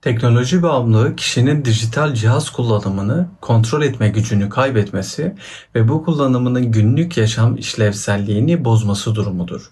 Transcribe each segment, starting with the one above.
Teknoloji bağımlılığı kişinin dijital cihaz kullanımını kontrol etme gücünü kaybetmesi ve bu kullanımının günlük yaşam işlevselliğini bozması durumudur.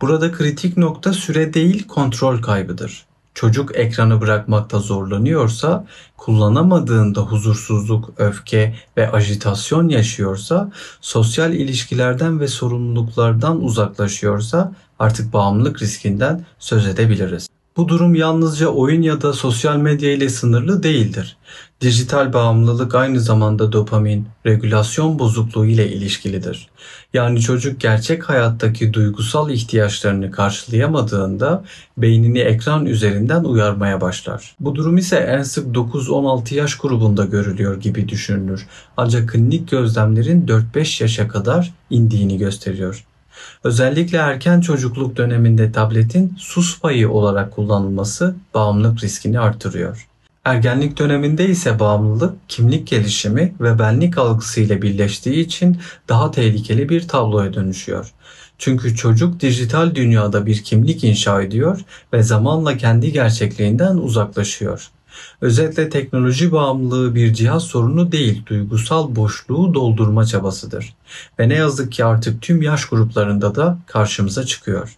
Burada kritik nokta süre değil kontrol kaybıdır. Çocuk ekranı bırakmakta zorlanıyorsa, kullanamadığında huzursuzluk, öfke ve ajitasyon yaşıyorsa, sosyal ilişkilerden ve sorumluluklardan uzaklaşıyorsa artık bağımlılık riskinden söz edebiliriz. Bu durum yalnızca oyun ya da sosyal medya ile sınırlı değildir. Dijital bağımlılık aynı zamanda dopamin, regülasyon bozukluğu ile ilişkilidir. Yani çocuk gerçek hayattaki duygusal ihtiyaçlarını karşılayamadığında beynini ekran üzerinden uyarmaya başlar. Bu durum ise en sık 9-16 yaş grubunda görülüyor gibi düşünülür. Ancak klinik gözlemlerin 4-5 yaşa kadar indiğini gösteriyor. Özellikle erken çocukluk döneminde tabletin sus payı olarak kullanılması bağımlılık riskini artırıyor. Ergenlik döneminde ise bağımlılık kimlik gelişimi ve benlik algısı ile birleştiği için daha tehlikeli bir tabloya dönüşüyor. Çünkü çocuk dijital dünyada bir kimlik inşa ediyor ve zamanla kendi gerçekliğinden uzaklaşıyor. Özetle teknoloji bağımlılığı bir cihaz sorunu değil, duygusal boşluğu doldurma çabasıdır. Ve ne yazık ki artık tüm yaş gruplarında da karşımıza çıkıyor.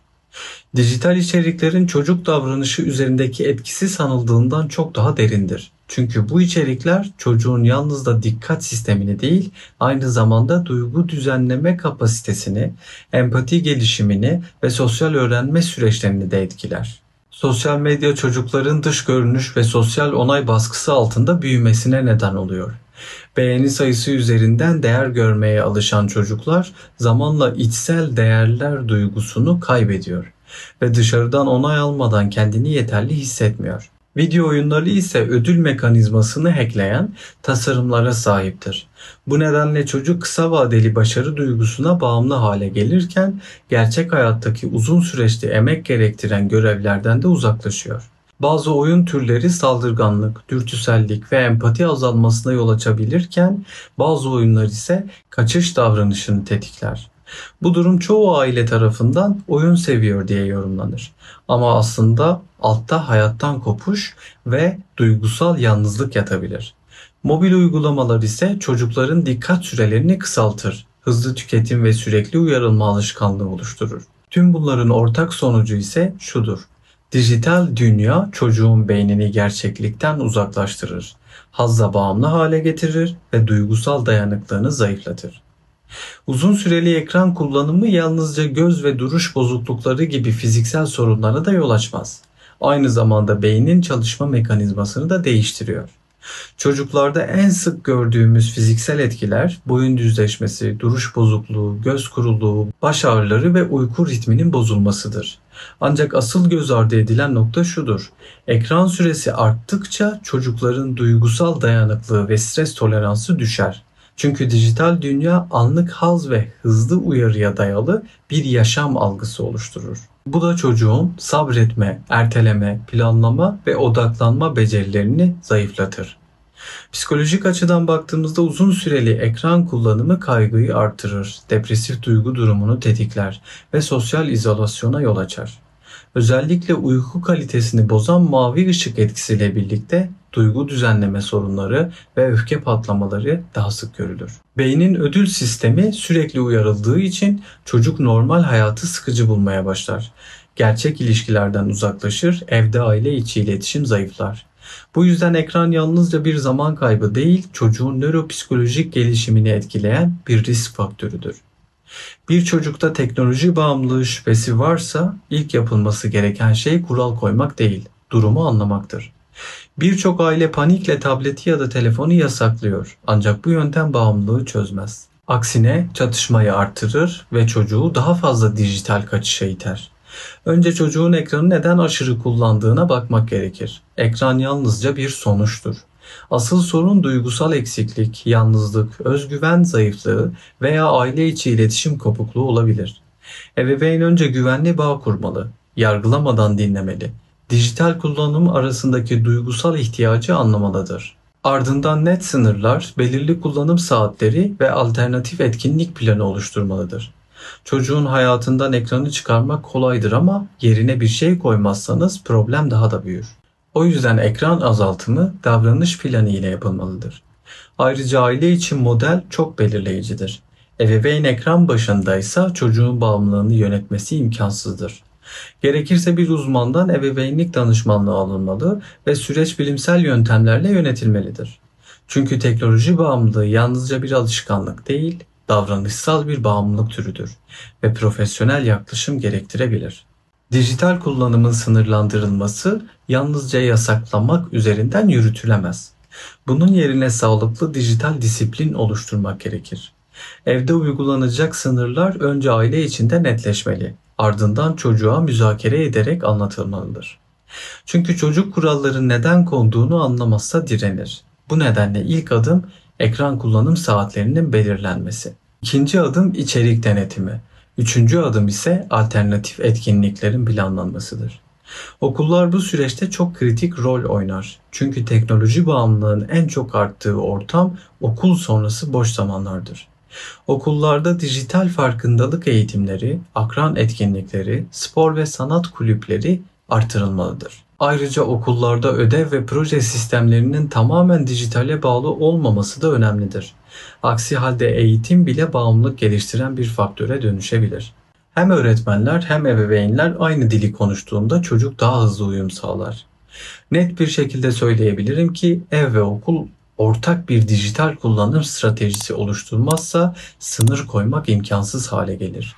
Dijital içeriklerin çocuk davranışı üzerindeki etkisi sanıldığından çok daha derindir. Çünkü bu içerikler çocuğun yalnız da dikkat sistemini değil, aynı zamanda duygu düzenleme kapasitesini, empati gelişimini ve sosyal öğrenme süreçlerini de etkiler. Sosyal medya çocukların dış görünüş ve sosyal onay baskısı altında büyümesine neden oluyor. Beğeni sayısı üzerinden değer görmeye alışan çocuklar zamanla içsel değerler duygusunu kaybediyor ve dışarıdan onay almadan kendini yeterli hissetmiyor. Video oyunları ise ödül mekanizmasını hackleyen tasarımlara sahiptir. Bu nedenle çocuk kısa vadeli başarı duygusuna bağımlı hale gelirken gerçek hayattaki uzun süreçli emek gerektiren görevlerden de uzaklaşıyor. Bazı oyun türleri saldırganlık, dürtüsellik ve empati azalmasına yol açabilirken bazı oyunlar ise kaçış davranışını tetikler. Bu durum çoğu aile tarafından oyun seviyor diye yorumlanır. Ama aslında altta hayattan kopuş ve duygusal yalnızlık yatabilir. Mobil uygulamalar ise çocukların dikkat sürelerini kısaltır, hızlı tüketim ve sürekli uyarılma alışkanlığı oluşturur. Tüm bunların ortak sonucu ise şudur. Dijital dünya çocuğun beynini gerçeklikten uzaklaştırır, hazza bağımlı hale getirir ve duygusal dayanıklılığını zayıflatır. Uzun süreli ekran kullanımı yalnızca göz ve duruş bozuklukları gibi fiziksel sorunlara da yol açmaz. Aynı zamanda beynin çalışma mekanizmasını da değiştiriyor. Çocuklarda en sık gördüğümüz fiziksel etkiler boyun düzleşmesi, duruş bozukluğu, göz kuruluğu, baş ağrıları ve uyku ritminin bozulmasıdır. Ancak asıl göz ardı edilen nokta şudur. Ekran süresi arttıkça çocukların duygusal dayanıklılığı ve stres toleransı düşer. Çünkü dijital dünya anlık haz ve hızlı uyarıya dayalı bir yaşam algısı oluşturur. Bu da çocuğun sabretme, erteleme, planlama ve odaklanma becerilerini zayıflatır. Psikolojik açıdan baktığımızda uzun süreli ekran kullanımı kaygıyı artırır, depresif duygu durumunu tetikler ve sosyal izolasyona yol açar. Özellikle uyku kalitesini bozan mavi ışık etkisiyle birlikte duygu düzenleme sorunları ve öfke patlamaları daha sık görülür. Beynin ödül sistemi sürekli uyarıldığı için çocuk normal hayatı sıkıcı bulmaya başlar. Gerçek ilişkilerden uzaklaşır, evde aile içi iletişim zayıflar. Bu yüzden ekran yalnızca bir zaman kaybı değil, çocuğun nöropsikolojik gelişimini etkileyen bir risk faktörüdür. Bir çocukta teknoloji bağımlılığı şüphesi varsa ilk yapılması gereken şey kural koymak değil, durumu anlamaktır. Birçok aile panikle tableti ya da telefonu yasaklıyor ancak bu yöntem bağımlılığı çözmez. Aksine çatışmayı artırır ve çocuğu daha fazla dijital kaçışa iter. Önce çocuğun ekranı neden aşırı kullandığına bakmak gerekir. Ekran yalnızca bir sonuçtur. Asıl sorun duygusal eksiklik, yalnızlık, özgüven zayıflığı veya aile içi iletişim kopukluğu olabilir. Ebeveyn önce güvenli bağ kurmalı, yargılamadan dinlemeli. Dijital kullanım arasındaki duygusal ihtiyacı anlamalıdır. Ardından net sınırlar, belirli kullanım saatleri ve alternatif etkinlik planı oluşturmalıdır. Çocuğun hayatından ekranı çıkarmak kolaydır ama yerine bir şey koymazsanız problem daha da büyür. O yüzden ekran azaltımı davranış planı ile yapılmalıdır. Ayrıca aile için model çok belirleyicidir. Ebeveyn ekran başındaysa çocuğun bağımlılığını yönetmesi imkansızdır. Gerekirse bir uzmandan ebeveynlik danışmanlığı alınmalı ve süreç bilimsel yöntemlerle yönetilmelidir. Çünkü teknoloji bağımlılığı yalnızca bir alışkanlık değil, davranışsal bir bağımlılık türüdür ve profesyonel yaklaşım gerektirebilir. Dijital kullanımın sınırlandırılması yalnızca yasaklamak üzerinden yürütülemez. Bunun yerine sağlıklı dijital disiplin oluşturmak gerekir. Evde uygulanacak sınırlar önce aile içinde netleşmeli, ardından çocuğa müzakere ederek anlatılmalıdır. Çünkü çocuk kuralların neden konduğunu anlamazsa direnir. Bu nedenle ilk adım ekran kullanım saatlerinin belirlenmesi. İkinci adım içerik denetimi. Üçüncü adım ise alternatif etkinliklerin planlanmasıdır. Okullar bu süreçte çok kritik rol oynar. Çünkü teknoloji bağımlılığının en çok arttığı ortam okul sonrası boş zamanlardır. Okullarda dijital farkındalık eğitimleri, akran etkinlikleri, spor ve sanat kulüpleri artırılmalıdır. Ayrıca okullarda ödev ve proje sistemlerinin tamamen dijitale bağlı olmaması da önemlidir. Aksi halde eğitim bile bağımlılık geliştiren bir faktöre dönüşebilir. Hem öğretmenler hem ebeveynler aynı dili konuştuğunda çocuk daha hızlı uyum sağlar. Net bir şekilde söyleyebilirim ki ev ve okul ortak bir dijital kullanım stratejisi oluşturmazsa sınır koymak imkansız hale gelir.